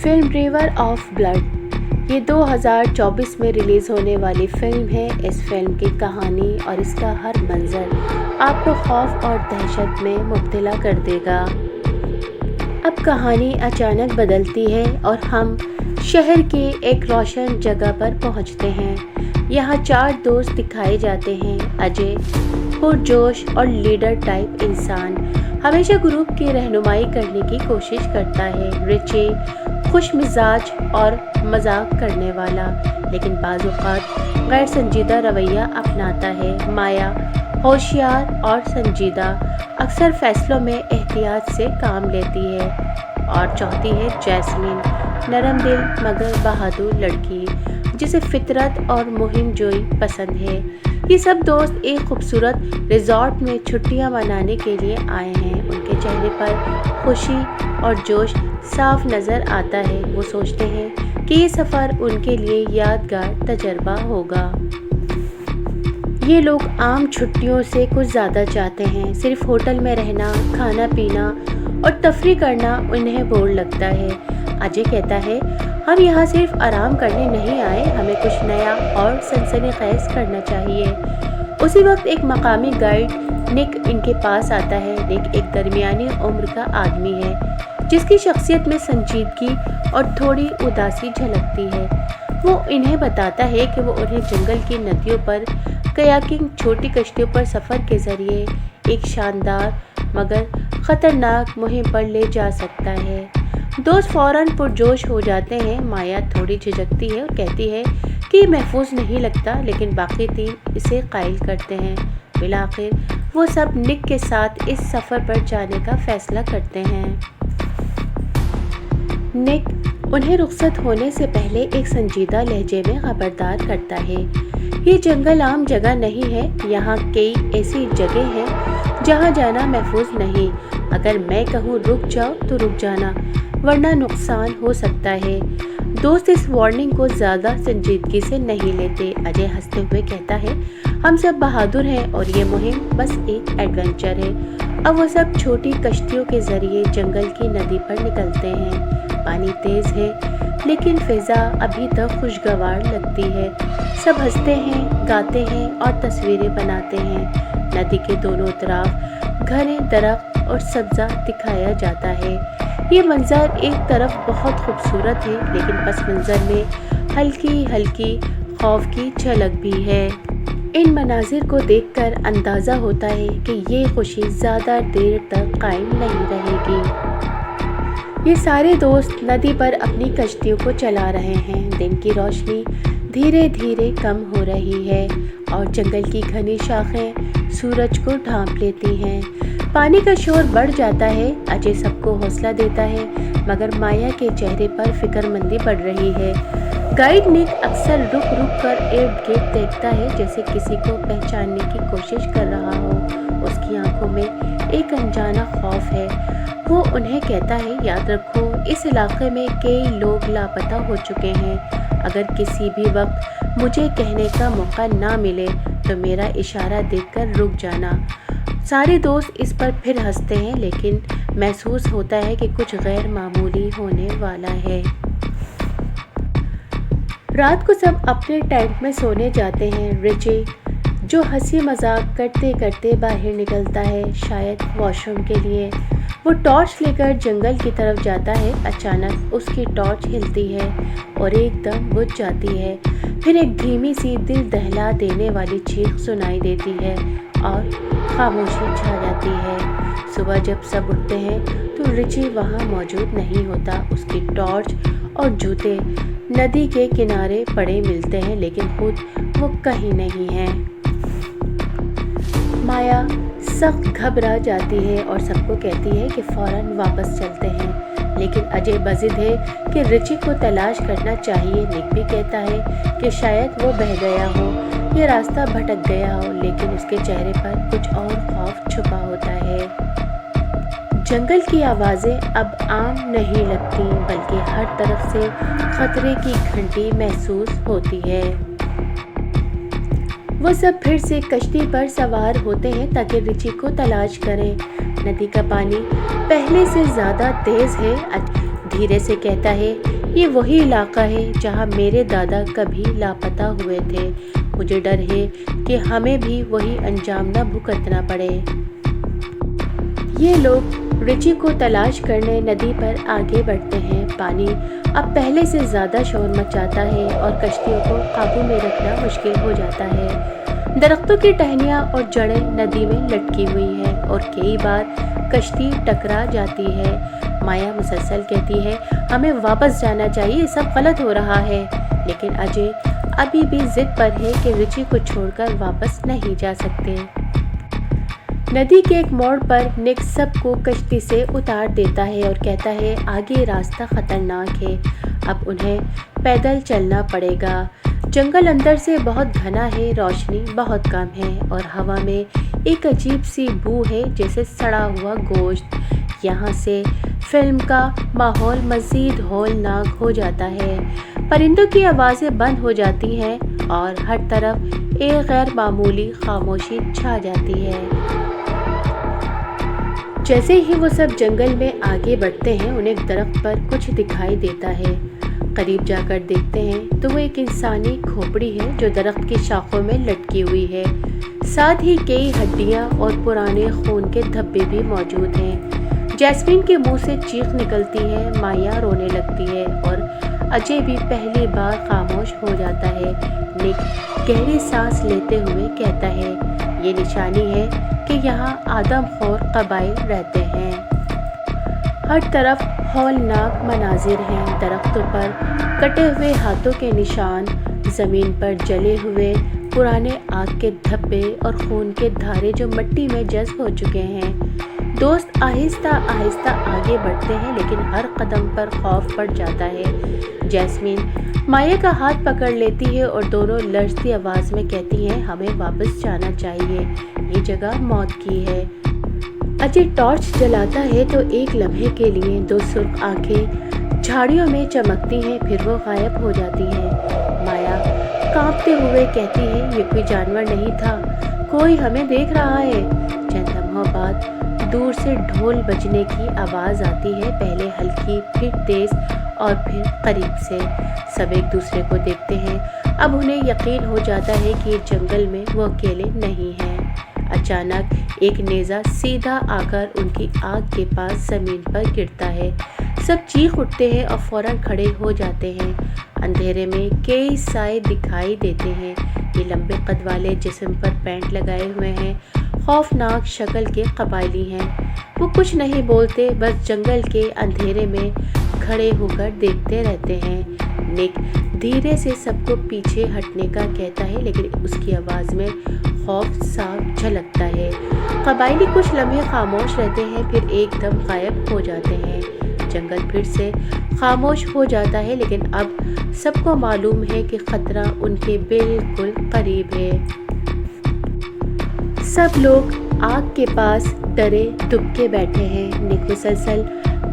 Film river of blood یہ 2024 میں release ہونے والی فلم ہے۔ اس فلم کی کہانی اور اس کا ہر منظر آپ کو خوف اور دہشت میں مبتلا کر دے گا۔ اب کہانی اچانک بدلتی ہے اور ہم شہر کی ایک روشن جگہ پر پہنچتے ہیں۔ یہاں 4 دوست دکھائے جاتے ہیں۔ اجے پرجوش اور لیڈر ٹائپ انسان، ہمیشہ گروپ کی رہنمائی کرنے کی کوشش کرتا ہے۔ رچی خوش مزاج اور مذاق کرنے والا لیکن بعض اوقات غیر سنجیدہ رویہ اپناتا ہے۔ مایا ہوشیار اور سنجیدہ، اکثر فیصلوں میں احتیاط سے کام لیتی ہے۔ اور چوتھی ہے جیسمین، نرم دل مگر بہادر لڑکی جسے فطرت اور مہم جوئی پسند ہے۔ یہ سب دوست ایک خوبصورت ریزورٹ میں چھٹیاں منانے کے لیے آئے ہیں۔ ان کے چہرے پر خوشی اور جوش صاف نظر آتا ہے۔ وہ سوچتے ہیں کہ یہ سفر ان کے لیے یادگار تجربہ ہوگا۔ یہ لوگ عام چھٹیوں سے کچھ زیادہ چاہتے ہیں۔ صرف ہوٹل میں رہنا، کھانا پینا اور تفریح کرنا انہیں بور لگتا ہے۔ اجے کہتا ہے، ہم یہاں صرف آرام کرنے نہیں آئے، ہمیں کچھ نیا اور سنسنی خیز کرنا چاہیے۔ اسی وقت ایک مقامی گائیڈ نک ان کے پاس آتا ہے۔ نک ایک درمیانی عمر کا آدمی ہے جس کی شخصیت میں سنجیدگی اور تھوڑی اداسی جھلکتی ہے۔ وہ انہیں بتاتا ہے کہ وہ انہیں جنگل کی ندیوں پر کیاکنگ، چھوٹی کشتیوں پر سفر کے ذریعے ایک شاندار مگر خطرناک مہم پر لے جا سکتا ہے۔ دوست فوراً پرجوش ہو جاتے ہیں۔ مایا تھوڑی جھجکتی ہے اور کہتی ہے کہ یہ محفوظ نہیں لگتا، لیکن باقی 3 اسے قائل کرتے ہیں۔ بالآخر وہ سب نک کے ساتھ اس سفر پر جانے کا فیصلہ کرتے ہیں۔ نک انہیں رخصت ہونے سے پہلے ایک سنجیدہ لہجے میں خبردار کرتا ہے، یہ جنگل عام جگہ نہیں ہے، یہاں کئی ایسی جگہ ہیں جہاں جانا محفوظ نہیں۔ اگر میں کہوں رک جاؤ تو رک جانا، ورنہ نقصان ہو سکتا ہے۔ دوست اس وارننگ کو زیادہ سنجیدگی سے نہیں لیتے۔ اجے ہنستے ہوئے کہتا ہے، ہم سب بہادر ہیں اور یہ مہم بس ایک ایڈونچر ہے۔ اب وہ سب چھوٹی کشتیوں کے ذریعے جنگل کی ندی پر نکلتے ہیں۔ پانی تیز ہے لیکن فضا ابھی تک خوشگوار لگتی ہے۔ سب ہنستے ہیں، گاتے ہیں اور تصویریں بناتے ہیں۔ ندی کے دونوں طرف گھریں، درخت اور سبزہ دکھایا جاتا ہے۔ یہ منظر ایک طرف بہت خوبصورت ہے لیکن پس منظر میں ہلکی ہلکی خوف کی جھلک بھی ہے۔ ان مناظر کو دیکھ کر اندازہ ہوتا ہے کہ یہ خوشی زیادہ دیر تک قائم نہیں رہے گی۔ یہ سارے دوست ندی پر اپنی کشتیوں کو چلا رہے ہیں۔ دن کی روشنی دھیرے دھیرے کم ہو رہی ہے اور جنگل کی گھنی شاخیں سورج کو ڈھانپ لیتی ہیں۔ پانی کا شور بڑھ جاتا ہے۔ اجے سب کو حوصلہ دیتا ہے مگر مایا کے چہرے پر فکر مندی بڑھ رہی ہے۔ گائیڈ نک اکثر رک رک کر ارد گرد دیکھتا ہے جیسے کسی کو پہچاننے کی کوشش کر رہا ہو۔ اس کی آنکھوں میں ایک انجانا خوف ہے۔ وہ انہیں کہتا ہے، یاد رکھو اس علاقے میں کئی لوگ لاپتہ ہو چکے ہیں۔ اگر کسی بھی وقت مجھے کہنے کا موقع نہ ملے تو میرا اشارہ دیکھ کر رک جانا۔ سارے دوست اس پر پھر ہنستے ہیں لیکن محسوس ہوتا ہے کہ کچھ غیر معمولی ہونے والا ہے۔ رات کو سب اپنے ٹینٹ میں سونے جاتے ہیں۔ رچی جو ہنسی مذاق کرتے کرتے باہر نکلتا ہے، شاید واش روم کے لیے۔ وہ ٹارچ لے کر جنگل کی طرف جاتا ہے۔ اچانک اس کی ٹارچ ہلتی ہے اور ایک دم بجھ جاتی ہے۔ پھر ایک دھیمی سی دل دہلا دینے والی چیخ سنائی دیتی ہے اور خاموشی چھا جاتی ہے۔ صبح جب سب اٹھتے ہیں تو رچی وہاں موجود نہیں ہوتا۔ اس کی ٹارچ اور جوتے ندی کے کنارے پڑے ملتے ہیں لیکن خود وہ کہیں نہیں ہے۔ مایا سخت گھبرا جاتی ہے اور سب کو کہتی ہے کہ فوراً واپس چلتے ہیں، لیکن اجے بضد ہے کہ رچی کو تلاش کرنا چاہیے۔ نک بھی کہتا ہے کہ شاید وہ بہہ گیا ہو یا راستہ بھٹک گیا ہو، لیکن اس کے چہرے پر کچھ اور خوف چھپا ہوتا ہے۔ جنگل کی آوازیں اب عام نہیں لگتی بلکہ ہر طرف سے خطرے کی گھنٹی محسوس ہوتی ہے۔ وہ سب پھر سے کشتی پر سوار ہوتے ہیں تاکہ رچی کو تلاش کریں۔ ندی کا پانی پہلے سے زیادہ تیز ہے۔ دھیرے سے کہتا ہے، یہ وہی علاقہ ہے جہاں میرے دادا کبھی لاپتہ ہوئے تھے۔ مجھے ڈر ہے کہ ہمیں بھی وہی انجام نہ بھگتنا پڑے۔ یہ لوگ رچی کو تلاش کرنے ندی پر آگے بڑھتے ہیں۔ پانی اب پہلے سے زیادہ شور مچاتا ہے اور کشتیوں کو قابو میں رکھنا مشکل ہو جاتا ہے۔ درختوں کی ٹہنیاں اور جڑیں ندی میں لٹکی ہوئی ہیں اور کئی بار کشتی ٹکرا جاتی ہے۔ مایا مسلسل کہتی ہے، ہمیں واپس جانا چاہیے، سب غلط ہو رہا ہے۔ لیکن اجے ابھی بھی ضد پر ہے کہ رچی کو چھوڑ کر واپس نہیں جا سکتے۔ ندی کے ایک موڑ پر نک سب کو کشتی سے اتار دیتا ہے اور کہتا ہے، آگے راستہ خطرناک ہے، اب انہیں پیدل چلنا پڑے گا۔ جنگل اندر سے بہت گھنا ہے، روشنی بہت کم ہے اور ہوا میں ایک عجیب سی بو ہے جیسے سڑا ہوا گوشت۔ یہاں سے فلم کا ماحول مزید ہولناک ہو جاتا ہے۔ پرندوں کی آوازیں بند ہو جاتی ہیں اور ہر طرف ایک غیر معمولی خاموشی چھا جاتی ہے۔ جیسے ہی وہ سب جنگل میں آگے بڑھتے ہیں، انہیں ایک درخت پر کچھ دکھائی دیتا ہے۔ قریب جا کر دیکھتے ہیں تو وہ ایک انسانی کھوپڑی ہے جو درخت کی شاخوں میں لٹکی ہوئی ہے۔ ساتھ ہی کئی ہڈیاں اور پرانے خون کے دھبے بھی موجود ہیں۔ جیسمین کے منہ سے چیخ نکلتی ہے، مایا رونے لگتی ہے اور اجے بھی پہلی بار خاموش ہو جاتا ہے۔ نک گہری سانس لیتے ہوئے کہتا ہے، یہ نشانی ہے کہ یہاں آدم خور قبائل رہتے ہیں۔ ہر طرف ہولناک مناظر ہیں، درختوں پر کٹے ہوئے ہاتھوں کے نشان، زمین پر جلے ہوئے پرانے آگ کے دھبے اور خون کے دھارے جو مٹی میں جذب ہو چکے ہیں۔ دوست آہستہ آہستہ آگے بڑھتے ہیں لیکن ہر قدم پر خوف پڑ جاتا ہے۔ جیسمین مایا کا ہاتھ پکڑ لیتی ہے اور دونوں لرزتی آواز میں کہتی ہیں، ہمیں واپس جانا چاہیے، یہ جگہ موت کی ہے۔ اجے ٹارچ جلاتا ہے تو ایک لمحے کے لیے دو سرخ آنکھیں جھاڑیوں میں چمکتی ہیں، پھر وہ غائب ہو جاتی ہیں۔ مایا کانپتے ہوئے کہتی ہے، یہ کوئی جانور نہیں تھا، کوئی ہمیں دیکھ رہا ہے۔ چند لمحوں بعد دور سے ڈھول بجنے کی آواز آتی ہے، پہلے ہلکی، پھر تیز اور پھر قریب سے۔ سب ایک دوسرے کو دیکھتے ہیں، اب انہیں یقین ہو جاتا ہے کہ جنگل میں وہ اکیلے نہیں ہیں۔ اچانک ایک نیزہ سیدھا آ کر ان کی آنکھ کے پاس زمین پر گرتا ہے۔ سب چیخ اٹھتے ہیں اور فوراً کھڑے ہو جاتے ہیں۔ اندھیرے میں کئی سائے دکھائی دیتے ہیں، یہ لمبے قد والے جسم پر پینٹ لگائے ہوئے ہیں، خوفناک شکل کے قبائلی ہیں۔ وہ کچھ نہیں بولتے، بس جنگل کے اندھیرے میں کھڑے ہو کر دیکھتے رہتے ہیں۔ نک دھیرے سے سب کو پیچھے ہٹنے کا کہتا ہے لیکن اس کی آواز میں خوف صاف جھلکتا ہے۔ قبائلی کچھ لمحے خاموش رہتے ہیں پھر ایک دم غائب ہو جاتے ہیں۔ جنگل پھر سے خاموش ہو جاتا ہے لیکن اب سب کو معلوم ہے کہ خطرہ ان کے بالکل قریب ہے۔ سب لوگ آگ کے پاس ڈرے دبکے بیٹھے ہیں۔ نک مسلسل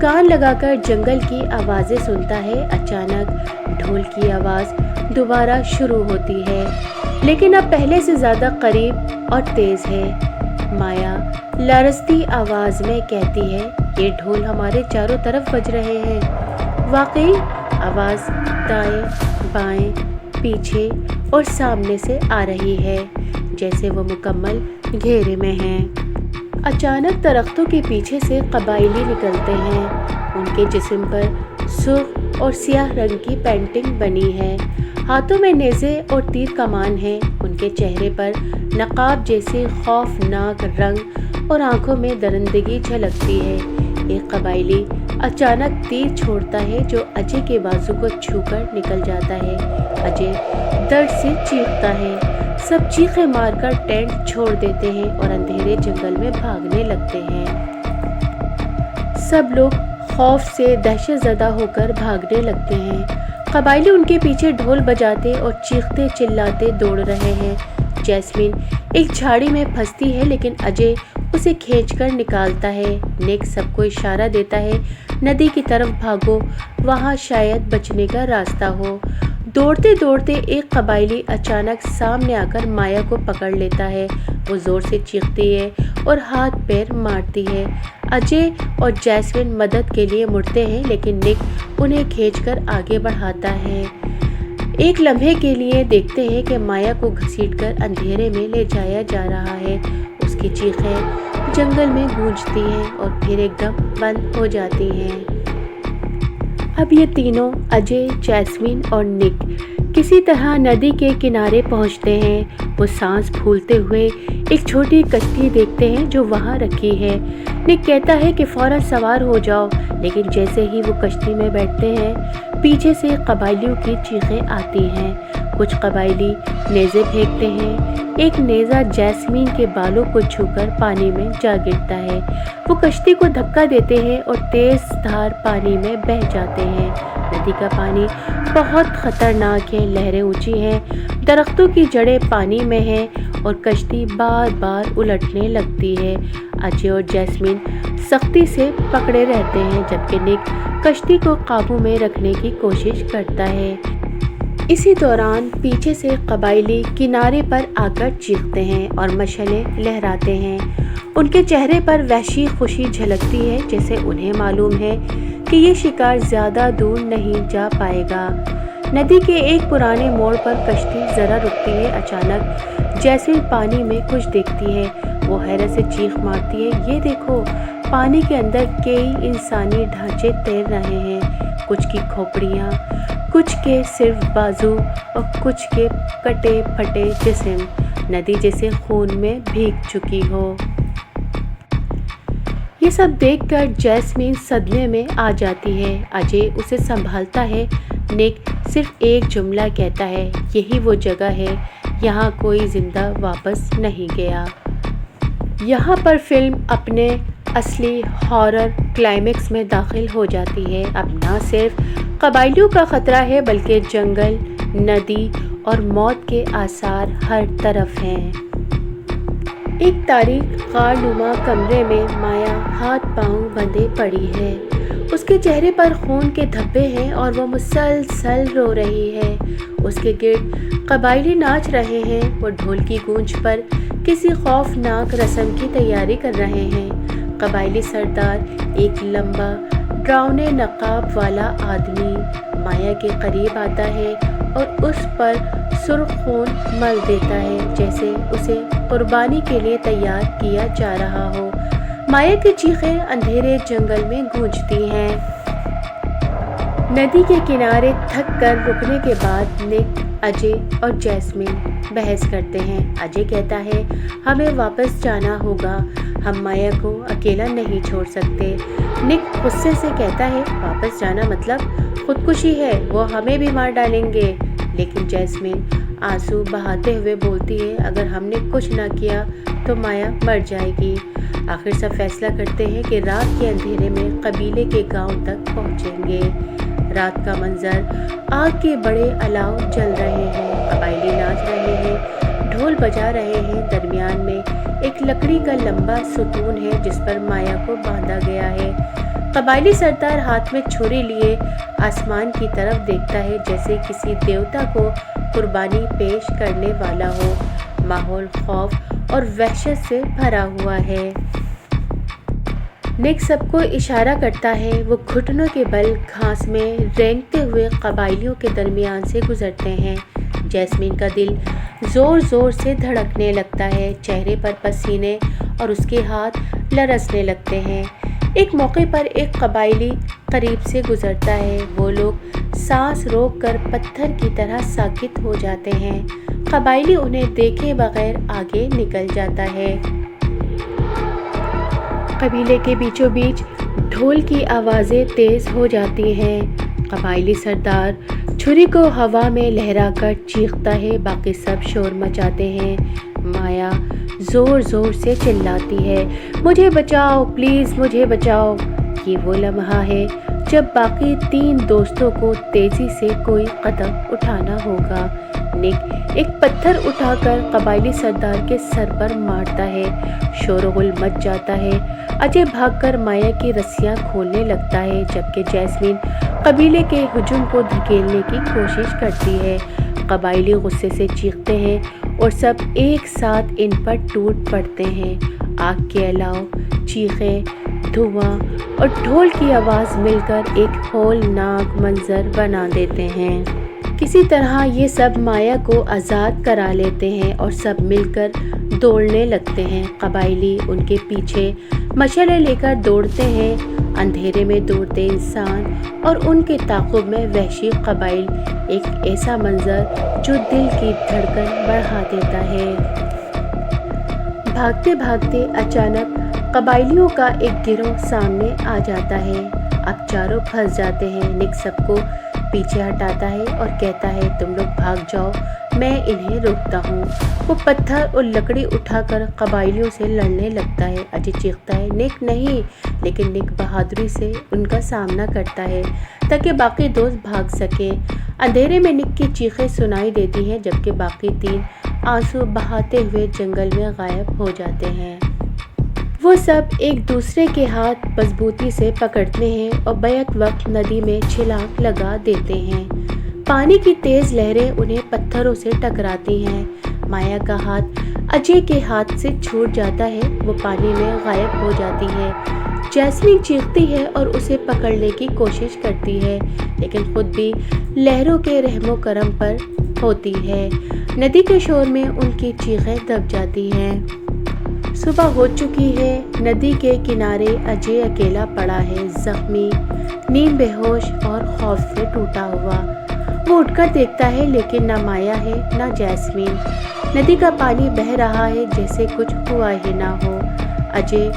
کان لگا کر جنگل کی آوازیں سنتا ہے۔ اچانک ڈھول کی آواز دوبارہ شروع ہوتی ہے لیکن اب پہلے سے زیادہ قریب اور تیز ہے۔ مایا لرزتی آواز میں کہتی ہے، یہ ڈھول ہمارے چاروں طرف بج رہے ہیں۔ واقعی آواز دائیں بائیں پیچھے اور سامنے سے آ رہی ہے جیسے وہ مکمل گھیرے میں ہیں۔ اچانک درختوں کے پیچھے سے قبائلی نکلتے ہیں، ان کے جسم پر سرخ اور سیاہ رنگ کی پینٹنگ بنی ہے، ہاتھوں میں نیزے اور تیر کمان ہیں، ان کے چہرے پر نقاب جیسے خوفناک رنگ اور آنکھوں میں درندگی جھلکتی ہے۔ ایک قبائلی اچانک تیر چھوڑتا ہے جو اجے کے بازو کو چھو کر نکل جاتا ہے۔ اجے درد سے چیختا ہے، سب چیخیں مار کر ٹینٹ چھوڑ دیتے ہیں اور اندھیرے جنگل میں بھاگنے لگتے ہیں۔ سب لوگ خوف سے دہشت زدہ ہو کر بھاگنے لگتے ہیں۔ قبائلی ان کے پیچھے ڈھول بجاتے اور چیختے چلاتے دوڑ رہے ہیں۔ جیسمین ایک جھاڑی میں پھنستی ہے لیکن اجے اسے کھینچ کر نکالتا ہے۔ نک سب کو اشارہ دیتا ہے، ندی کی طرف بھاگو، وہاں شاید بچنے کا راستہ ہو۔ دوڑتے دوڑتے ایک قبائلی اچانک سامنے آ کر مایا کو پکڑ لیتا ہے۔ وہ زور سے چیختی ہے اور ہاتھ پیر مارتی ہے۔ اجے اور جیسمین مدد کے لیے مڑتے ہیں لیکن نک انہیں کھینچ کر آگے بڑھاتا ہے۔ ایک لمحے کے لیے دیکھتے ہیں کہ مایا کو گھسیٹ کر اندھیرے میں لے جایا جا رہا ہے۔ اس کی چیخیں جنگل میں گونجتی ہیں اور پھر ایک دم بند ہو جاتی ہیں۔ اب یہ تینوں اجے، جیسمین اور نک کسی طرح ندی کے کنارے پہنچتے ہیں۔ وہ سانس پھولتے ہوئے ایک چھوٹی کشتی دیکھتے ہیں جو وہاں رکھی ہے۔ نک کہتا ہے کہ فوراً سوار ہو جاؤ، لیکن جیسے ہی وہ کشتی میں بیٹھتے ہیں پیچھے سے قبائلیوں کی چیخیں آتی ہیں۔ کچھ قبائلی نیزے پھینکتے ہیں۔ ایک نیزہ جیسمین کے بالوں کو چھو کر پانی میں جا گرتا ہے۔ وہ کشتی کو دھکا دیتے ہیں اور تیز دھار پانی میں بہہ جاتے ہیں۔ ندی کا پانی بہت خطرناک ہے، لہریں اونچی ہیں، درختوں کی جڑیں پانی میں ہیں اور کشتی بار بار الٹنے لگتی ہے۔ اجے اور جیسمین سختی سے پکڑے رہتے ہیں جبکہ نک کشتی کو قابو میں رکھنے کی کوشش کرتا ہے۔ اسی دوران پیچھے سے قبائلی کنارے پر آ کر چیختے ہیں اور مشعلیں لہراتے ہیں۔ ان کے چہرے پر وحشی خوشی جھلکتی ہے، جیسے انہیں معلوم ہے کہ یہ شکار زیادہ دور نہیں جا پائے گا۔ ندی کے ایک پرانے موڑ پر کشتی ذرا رکتی ہے۔ اچانک جیسمین پانی میں کچھ دیکھتی ہے۔ وہ حیرت سے چیخ مارتی ہے، یہ دیکھو! پانی کے اندر کئی انسانی ڈھانچے تیر رہے ہیں، کچھ کی کھوپڑیاں، کچھ کے صرف بازو اور کچھ کے کٹے پھٹے جسم، ندی جیسے خون میں بھیگ چکی ہو۔ یہ سب دیکھ کر جیسمین صدمے میں آ جاتی ہے۔ اجے اسے سنبھالتا ہے۔ نک صرف ایک جملہ کہتا ہے، یہی وہ جگہ ہے، یہاں کوئی زندہ واپس نہیں گیا۔ یہاں پر فلم اپنے اصلی ہارر کلائمیکس میں داخل ہو جاتی ہے۔ اب نہ صرف قبائلیوں کا خطرہ ہے بلکہ جنگل، ندی اور موت کے آثار ہر طرف ہیں۔ ایک تاریک غار نما کمرے میں مایا ہاتھ پاؤں بندھے پڑی ہے۔ اس کے چہرے پر خون کے دھبے ہیں اور وہ مسلسل رو رہی ہے۔ اس کے گرد قبائلی ناچ رہے ہیں، وہ ڈھول کی گونج پر کسی خوفناک رسم کی تیاری کر رہے ہیں۔ قبائلی سردار، ایک لمبا ڈراؤنے نقاب والا آدمی، مایا کے قریب آتا ہے اور اس پر سرخ خون مل دیتا ہے، جیسے اسے قربانی کے لیے تیار کیا جا رہا ہو۔ مایا کی چیخیں اندھیرے جنگل میں گونجتی ہیں۔ ندی کے کنارے تھک کر رکنے کے بعد نک، اجے اور جیسمین بحث کرتے ہیں۔ اجے کہتا ہے، ہمیں واپس جانا ہوگا، ہم مایا کو اکیلا نہیں چھوڑ سکتے۔ نک غصے سے کہتا ہے، واپس جانا مطلب خودکشی ہے، وہ ہمیں بھی مار ڈالیں گے۔ لیکن جیسمین آنسو بہاتے ہوئے بولتی ہے، اگر ہم نے کچھ نہ کیا تو مایا مر جائے گی۔ آخر سب فیصلہ کرتے ہیں کہ رات کے اندھیرے میں قبیلے کے گاؤں تک پہنچیں گے۔ رات کا منظر، آگ کے بڑے الاؤ جل رہے ہیں، قبائلی ناچ رہے ہیں، ڈھول بجا رہے ہیں۔ درمیان میں ایک لکڑی کا لمبا ستون ہے جس پر مایا کو باندھا گیا ہے۔ قبائلی سردار ہاتھ میں چھری لیے آسمان کی طرف دیکھتا ہے، جیسے کسی دیوتا کو قربانی پیش کرنے والا ہو۔ ماحول خوف اور وحشت سے بھرا ہوا ہے۔ نک سب کو اشارہ کرتا ہے۔ وہ گھٹنوں کے بل گھاس میں رینگتے ہوئے قبائلیوں کے درمیان سے گزرتے ہیں۔ جیسمین کا دل زور زور سے دھڑکنے لگتا ہے، چہرے پر پسینے اور اس کے ہاتھ لرزنے لگتے ہیں۔ ایک موقع پر ایک قبائلی قریب سے گزرتا ہے۔ وہ لوگ سانس روک کر پتھر کی طرح ساکت ہو جاتے ہیں۔ قبائلی انہیں دیکھے بغیر آگے نکل جاتا ہے۔ قبیلے کے بیچوں بیچ ڈھول کی آوازیں تیز ہو جاتی ہیں۔ قبائلی سردار چھری کو ہوا میں لہرا کر چیختا ہے، باقی سب شور مچاتے ہیں۔ مایا زور زور سے چلاتی ہے، مجھے بچاؤ، پلیز مجھے بچاؤ۔ یہ وہ لمحہ ہے جب باقی 3 دوستوں کو تیزی سے کوئی قدم اٹھانا ہوگا۔ نک ایک پتھر اٹھا کر قبائلی سردار کے سر پر مارتا ہے، شور و غل مچ جاتا ہے۔ اجے بھاگ کر مایا کی رسیاں کھولنے لگتا ہے، جبکہ جیسمین قبیلے کے ہجوم کو دھکیلنے کی کوشش کرتی ہے۔ قبائلی غصے سے چیختے ہیں اور سب ایک ساتھ ان پر ٹوٹ پڑتے ہیں۔ آگ کے علاوہ چیخیں، دھواں اور ڈھول کی آواز مل کر ایک ہولناک منظر بنا دیتے ہیں۔ کسی طرح یہ سب مایا کو آزاد کرا لیتے ہیں اور سب مل کر دوڑنے لگتے ہیں۔ قبائلی ان کے پیچھے مشعلیں لے کر دوڑتے ہیں۔ اندھیرے میں دوڑتے انسان اور ان کے تعاقب میں وحشی قبائل، ایک ایسا منظر جو دل کی دھڑکن بڑھا دیتا ہے۔ بھاگتے بھاگتے اچانک قبائلیوں کا ایک گروہ سامنے آ جاتا ہے۔ اب چاروں پھنس جاتے ہیں۔ نک سب کو پیچھے ہٹاتا ہے اور کہتا ہے، تم لوگ بھاگ جاؤ، میں انہیں روکتا ہوں۔ وہ پتھر اور لکڑی اٹھا کر قبائلیوں سے لڑنے لگتا ہے۔ اجے چیختا ہے، نک نہیں، لیکن نک بہادری سے ان کا سامنا کرتا ہے تاکہ باقی دوست بھاگ سکیں۔ اندھیرے میں نک کی چیخیں سنائی دیتی ہیں جبکہ باقی تین آنسو بہاتے ہوئے جنگل میں غائب ہو جاتے ہیں۔ وہ سب ایک دوسرے کے ہاتھ مضبوطی سے پکڑتے ہیں اور بیک وقت ندی میں چھلانگ لگا دیتے ہیں۔ پانی کی تیز لہریں انہیں پتھروں سے ٹکراتی ہیں۔ مایا کا ہاتھ اجے کے ہاتھ سے چھوٹ جاتا ہے، وہ پانی میں غائب ہو جاتی ہے۔ جیسمین چیختی ہے اور اسے پکڑنے کی کوشش کرتی ہے، لیکن خود بھی لہروں کے رحم و کرم پر ہوتی ہے۔ ندی کے شور میں ان کی چیخیں دب جاتی ہیں۔ صبح ہو چکی ہے۔ ندی کے کنارے اجے اکیلا پڑا ہے، زخمی، نیم بے ہوش اور خوف سے ٹوٹا ہوا۔ وہ اٹھ کر دیکھتا ہے لیکن نہ مایا ہے نہ جیسمین۔ ندی کا پانی بہہ رہا ہے جیسے کچھ ہوا ہی نہ ہو۔ اجے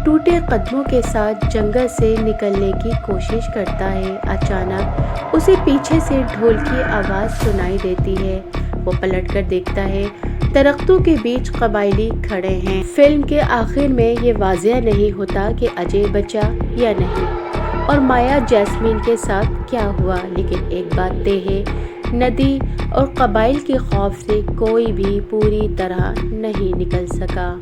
ٹوٹے قدموں کے ساتھ جنگل سے نکلنے کی کوشش کرتا ہے۔ اچانک اسے پیچھے سے ڈھول کی آواز سنائی دیتی ہے۔ وہ پلٹ کر دیکھتا ہے، درختوں کے بیچ قبائلی کھڑے ہیں۔ فلم کے آخر میں یہ واضح نہیں ہوتا کہ اجے بچا یا نہیں اور مایا جیسمین کے ساتھ کیا ہوا، لیکن ایک بات طے ہے، ندی اور قبائل کے خوف سے کوئی بھی پوری طرح نہیں نکل سکا۔